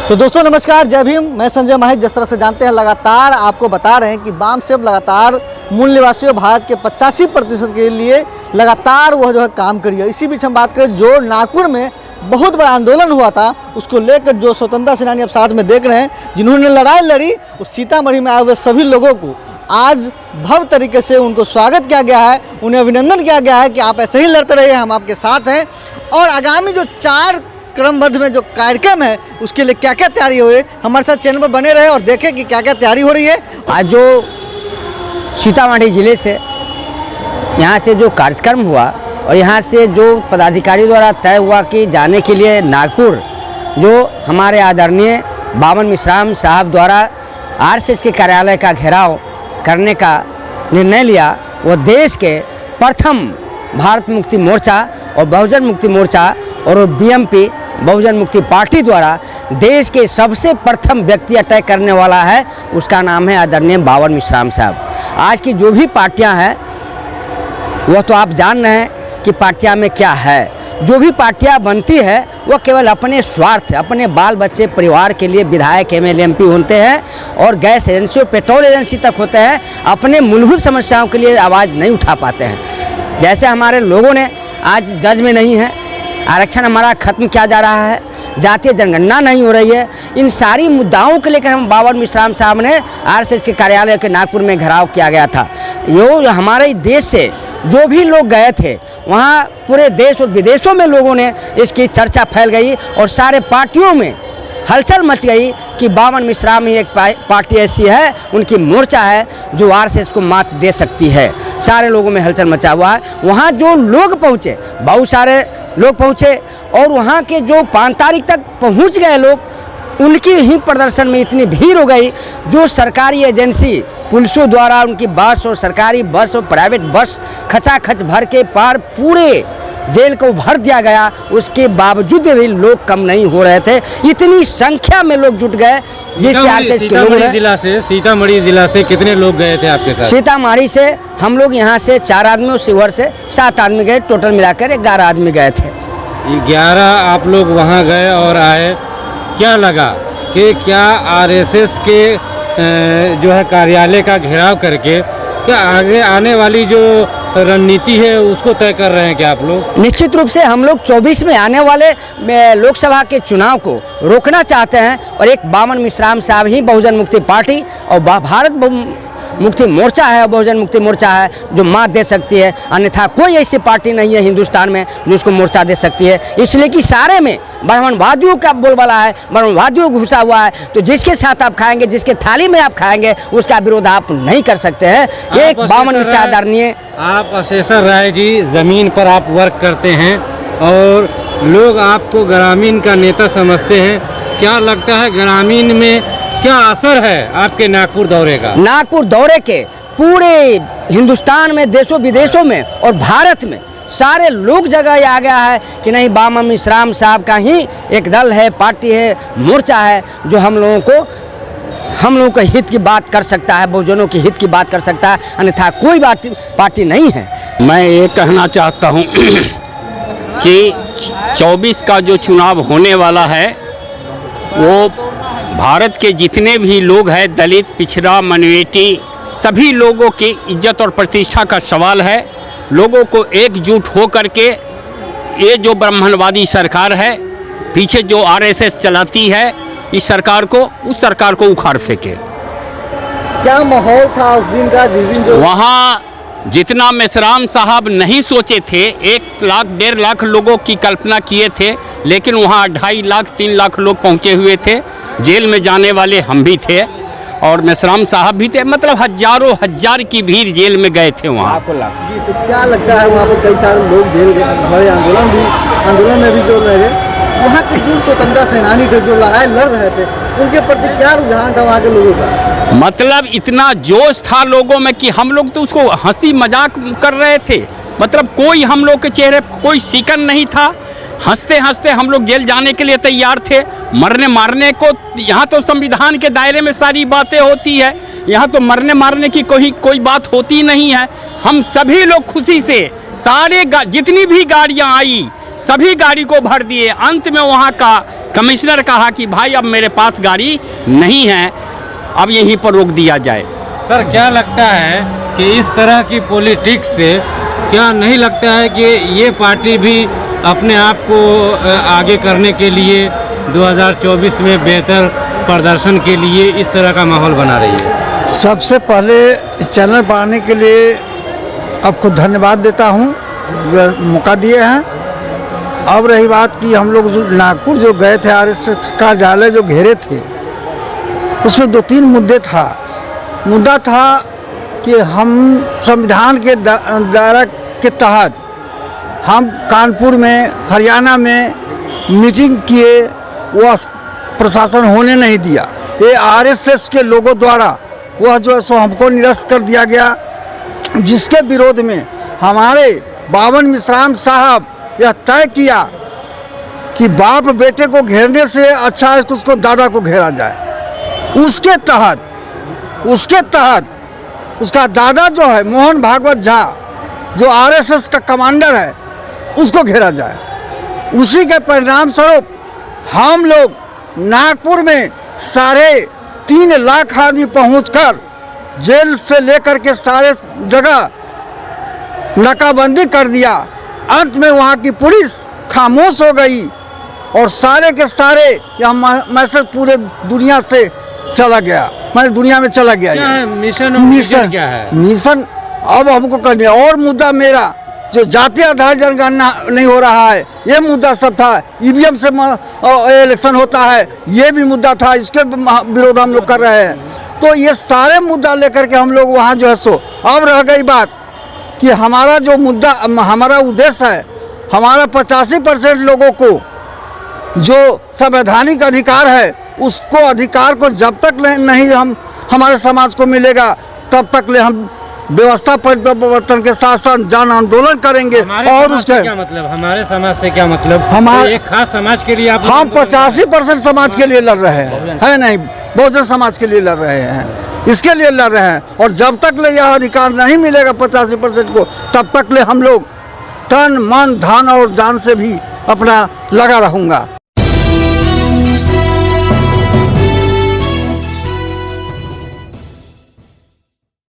तो दोस्तों नमस्कार, जय भीम। मैं संजय माहित। जिस तरह से जानते हैं, लगातार आपको बता रहे हैं कि बामसेफ लगातार मूल निवासियों भारत के 85% के लिए लगातार वह जो है काम करी है। इसी बीच हम बात करें जो नागपुर में बहुत बड़ा आंदोलन हुआ था, उसको लेकर जो स्वतंत्रता सेनानी आप साथ में देख रहे हैं, जिन्होंने लड़ाई लड़ी, उस सीतामढ़ी में आए हुए सभी लोगों को आज भव्य तरीके से उनको स्वागत किया गया है, उन्हें अभिनंदन किया गया है कि आप ऐसे ही लड़ते रहिए, हम आपके साथ हैं। और आगामी जो 4 क्रमबद्ध में जो कार्यक्रम है उसके लिए क्या क्या तैयारी हो रही है, हमारे साथ चैनल पर बने रहे और देखें कि क्या क्या तैयारी हो रही है। आज जो सीतामढ़ी जिले से यहाँ से जो कार्यक्रम हुआ और यहाँ से जो पदाधिकारियों द्वारा तय हुआ कि जाने के लिए नागपुर जो हमारे आदरणीय बावन मिश्राम साहब द्वारा आरएसएस के कार्यालय का घेराव करने का निर्णय लिया, वो देश के प्रथम भारत मुक्ति मोर्चा और बहुजन मुक्ति मोर्चा और बीएमपी बहुजन मुक्ति पार्टी द्वारा देश के सबसे प्रथम व्यक्ति अटैक करने वाला है, उसका नाम है आदरणीय बावन मिश्राम साहब। आज की जो भी पार्टियां हैं वह तो आप जान रहे हैं कि पार्टियां में क्या है। जो भी पार्टियां बनती है वह केवल अपने स्वार्थ, अपने बाल बच्चे परिवार के लिए विधायक एमएलए एमपी होते हैं और गैस एजेंसी और पेट्रोल एजेंसी तक होते हैं, अपने मूलभूत समस्याओं के लिए आवाज़ नहीं उठा पाते हैं। जैसे हमारे लोगों ने आज जज में नहीं है, आरक्षण हमारा खत्म किया जा रहा है, जातीय जनगणना नहीं हो रही है, इन सारी मुद्दाओं को लेकर हम बावन मिश्राम साहब ने आरएसएस के कार्यालय के नागपुर में घेराव किया गया था। यो हमारे देश से जो भी लोग गए थे वहाँ पूरे देश और विदेशों में लोगों ने इसकी चर्चा फैल गई और सारे पार्टियों में हलचल मच गई कि बावन मिश्राम ही एक पार्टी ऐसी है, उनकी मोर्चा है जो आरएसएस को मात दे सकती है। सारे लोगों में हलचल मचा हुआ है। वहाँ जो लोग पहुँचे, बहुत सारे लोग पहुँचे और वहाँ के जो 5 तारीख तक पहुँच गए लोग, उनकी ही प्रदर्शन में इतनी भीड़ हो गई, जो सरकारी एजेंसी पुलिसों द्वारा उनकी बस और सरकारी बस और प्राइवेट बस खचाखच भर के पार पूरे जेल को भर दिया गया, उसके बावजूद भी लोग कम नहीं हो रहे थे। इतनी संख्या में लोग जुट गए जिससे आरएसएस के लोगों ने। सीतामढ़ी जिला से कितने लोग गए थे आपके साथ? सीतामढ़ी से हम लोग यहाँ से 4 आदमी और शिवहर से 7 आदमी गए, टोटल मिलाकर 11 आदमी गए थे। 11 आप लोग वहाँ गए और आए, क्या लगा कि क्या आरएसएस के जो है कार्यालय का घेराव करके क्या आगे आने वाली जो रणनीति है उसको तय कर रहे हैं क्या आप लोग? निश्चित रूप से हम लोग 24 में आने वाले लोकसभा के चुनाव को रोकना चाहते हैं और एक बावन मिश्राम साहब ही बहुजन मुक्ति पार्टी और भारत मुक्ति मोर्चा है, बहुजन मुक्ति मोर्चा है जो मात दे सकती है। अन्यथा कोई ऐसी पार्टी नहीं है हिंदुस्तान में जो उसको मोर्चा दे सकती है। इसलिए कि सारे में ब्राह्मणवादियों का बोलबाला है, ब्राह्मणवादियों घुसा हुआ है, तो जिसके साथ आप खाएंगे, जिसके थाली में आप खाएंगे, उसका विरोध आप नहीं कर सकते हैं। एक बावन मिश्रा आदरणीय आप अशेषर राय जी, ज़मीन पर आप वर्क करते हैं और लोग आपको ग्रामीण का नेता समझते हैं, क्या लगता है ग्रामीण में क्या असर है आपके नागपुर दौरे का? नागपुर दौरे के पूरे हिंदुस्तान में, देशों विदेशों में और भारत में सारे लोग जगह आ गया है कि नहीं, बावन मिश्राम साहब का ही एक दल है, पार्टी है, मोर्चा है जो हम लोगों के हित की बात कर सकता है, बहुजनों के हित की बात कर सकता है। अन्यथा कोई पार्टी नहीं है। मैं ये कहना चाहता हूँ कि 24 का जो चुनाव होने वाला है वो भारत के जितने भी लोग हैं, दलित, पिछड़ा, माइनॉरिटी, सभी लोगों की इज्जत और प्रतिष्ठा का सवाल है। लोगों को एकजुट हो करके ये जो ब्राह्मणवादी सरकार है, पीछे जो आरएसएस चलाती है, इस सरकार को, उस सरकार को उखाड़ फेंके। क्या माहौल था उस दिन का, जिस दिन जो वहाँ जितना मिश्राम साहब नहीं सोचे थे, 1 लाख 1.5 लाख लोगों की कल्पना किए थे, लेकिन वहाँ 2.5 लाख 3 लाख लोग पहुँचे हुए थे। जेल में जाने वाले हम भी थे और मिश्राम साहब भी थे, मतलब हजारों हजार की भीड़ जेल में गए थे वहाँ। जी, तो क्या लगता है वहाँ पर कई सारे लोग जेल गए, हमारे आंदोलन में भी जो लगे, वहाँ के जो स्वतंत्रता सेनानी थे, जो लड़ाई लड़ रहे थे, उनके प्रति क्या रुझान था वहाँ के लोगों का? मतलब इतना जोश था लोगों में कि हम लोग तो उसको हंसी मजाक कर रहे थे, मतलब कोई हम लोग के चेहरे पर कोई शिकन नहीं था। हंसते हंसते हम लोग जेल जाने के लिए तैयार थे, मरने मारने को। यहाँ तो संविधान के दायरे में सारी बातें होती है, यहाँ तो मरने मारने की कोई बात होती नहीं है। हम सभी लोग खुशी से सारे जितनी भी गाड़ियाँ आई सभी गाड़ी को भर दिए। अंत में वहाँ का कमिश्नर कहा कि भाई अब मेरे पास गाड़ी नहीं है, अब यहीं पर रोक दिया जाए। सर क्या लगता है कि इस तरह की पॉलिटिक्स से क्या नहीं लगता है कि ये पार्टी भी अपने आप को आगे करने के लिए 2024 में बेहतर प्रदर्शन के लिए इस तरह का माहौल बना रही है? सबसे पहले इस चैनल पर आने के लिए आपको धन्यवाद देता हूँ, जो मौका दिए हैं। अब रही बात कि हम लोग जो नागपुर जो गए थे, आरएसएस कार्यालय जो घेरे थे, उसमें 2-3 मुद्दा था कि हम संविधान के दायरा के तहत हम कानपुर में, हरियाणा में मीटिंग किए, वह प्रशासन होने नहीं दिया। ये आरएसएस के लोगों द्वारा वह जो है सो हमको निरस्त कर दिया गया, जिसके विरोध में हमारे बावन मिश्राम साहब यह तय किया कि बाप बेटे को घेरने से अच्छा है कि उसको दादा को घेरा जाए। उसके तहत उसका दादा जो है मोहन भागवत झा, जो आरएसएस का कमांडर है, उसको घेरा जाए। उसी के परिणाम स्वरूप हम लोग नागपुर में 3.5 लाख आदमी पहुंचकर जेल से लेकर के सारे जगह नाकाबंदी कर दिया। अंत में वहाँ की पुलिस खामोश हो गई और सारे के सारे यह मैसेज पूरे दुनिया से चला गया, मैंने दुनिया में चला गया। क्या है मिशन क्या है? मिशन अब हमको करने। और मुद्दा मेरा जो जातीय आधार जनगणना नहीं हो रहा है, ये मुद्दा सब था। ईवीएम से इलेक्शन होता है, ये भी मुद्दा था, इसके विरोध हम लोग कर रहे हैं। तो ये सारे मुद्दा लेकर के हम लोग वहाँ जो है सो, अब रह गई बात कि हमारा जो मुद्दा, हमारा उद्देश्य है, हमारा 85% लोगों को जो संवैधानिक अधिकार है, उसको अधिकार को जब तक नहीं हम हमारे समाज को मिलेगा, तब तक ले हम व्यवस्था परिवर्तन के साथ साथ जन आंदोलन करेंगे। और उसके क्या मतलब, हमारे समाज से क्या मतलब? हमारे एक खास समाज के लिए हम 85% समाज के लिए लड़ रहे हैं, है नहीं, बहुजन समाज के लिए लड़ रहे हैं, इसके लिए लड़ रहे हैं। और जब तक ले यह अधिकार नहीं मिलेगा 85% को, तब तक ले हम लोग तन मन धन और जान से भी अपना लगा रहूँगा।